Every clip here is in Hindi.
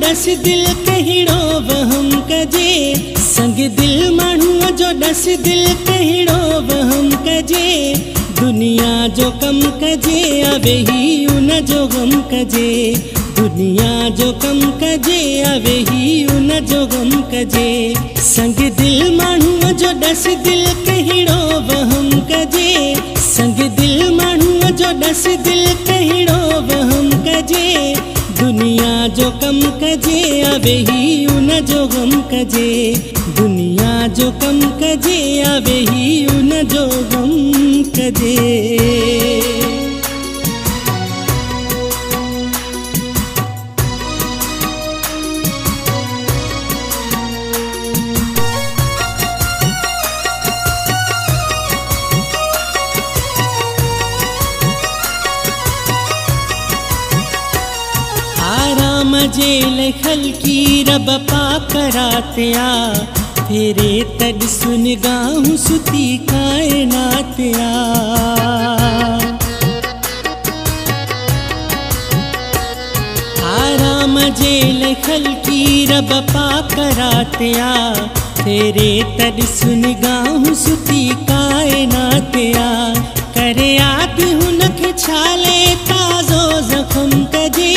डस दिल कहिड़ो वहम कजे, संग दिल माण्हूअ जो डस दिल कहिड़ो वहम कजे। दुनिया जो कम कजे आवे ही उन जो गम कजे, दुनिया जो कम कजे आवे ही उन जो गम कजे। संग दिल माण्हूअ जो डस दिल कहिड़ो वहम कजे, संग दिल माण्हूअ जो डस दिल कहिड़ो वहम कजे। दुनिया जो कम कजे आवे ही उन जो गम कजे, दुनिया जो कम कजे आवे ही उन जो गम कजे। जे लखल की रब पाक रातिया, फेरे तड सुन गाऊं सुती कायनातिया। आराम जे लखल की रब पाक रातिया, फेरे तड सुन गाऊं सुती कायनातिया। करे याद हुनखे छाले ताज़ो ज़ख़म कजे,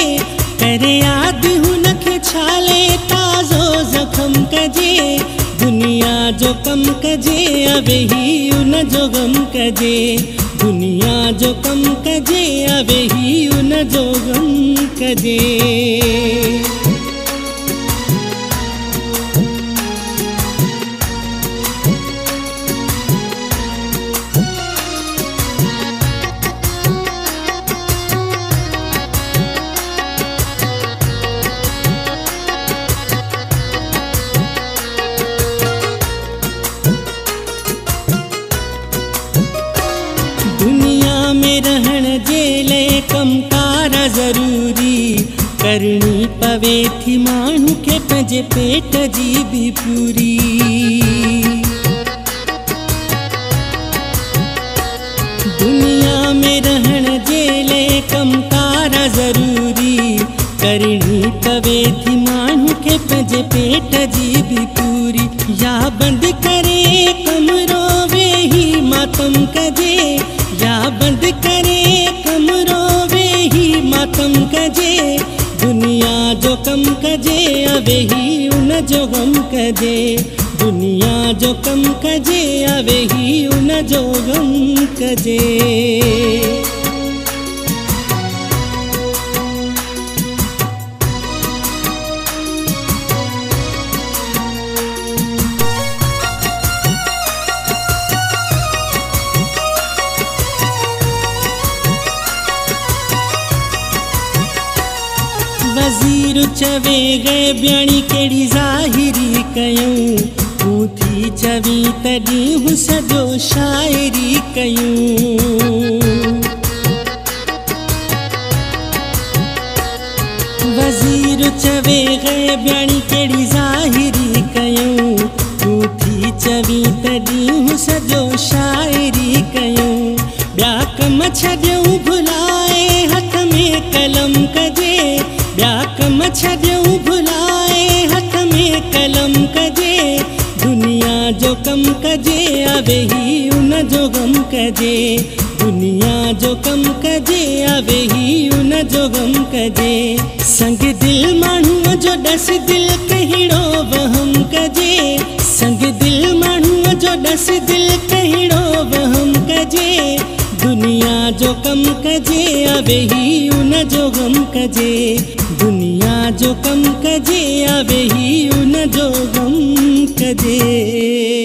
करे याद हुनखे छाले ताज़ो ज़ख़म कजे। दुनिया जो कम कजे आवे ही उन जो गम कजे, दुनिया जो कम कजे आवे ही उन जो गम कजे। दुनिया में रहण जे ले कम कार ज़रूरी, करनी पवे थी माण्हू के पंहिंजे पेट जी भी पूरी। दुनिया में रहण जे ले कम कार ज़रूरी, करनी पवे थी माण्हू के पंहिंजे पेट जी भी पूरी। या बंद करे कमरो वेही मातम कजे, या बंद करे कमरो वेही मातम कजे। दुनिया जो कम कजे आवे ही उन जो गम कजे, दुनिया जो कम कजे आवे ही उन जो गम कजे। वज़ीर चवे गए ॿियाणी कहिड़ी ज़ाहिरी कयूं, तूं थी चवी तॾहिं हू सॼो शाइरी कयूं। वज़ीर चवे गए ॿियाणी कहिड़ी ज़ाहिरी कयूं, तूं थी चवी तॾहिं हू सॼो शाइरी कयूं। ॿिया कम छॾियूं भुलाए हथ में कलम कजे, ॿिया कम छॾियूं भुलाए हथ में कलम कजे। दुनिया जो कम कजे आवे ही उन जो गम कजे, दुनिया जो कम कजे आवे ही उन जो गम कजे। संग दिल माण्हूअ जो डस दिल कहिड़ो वहम कजे, संग दिल माण्हूअ जो डस दिल कहिड़ो वहम कजे। दुनिया जो कम कजे आवे ही उन जो गम कजे, दुनिया जो कम कजे आवे ही उन जो गम कजे।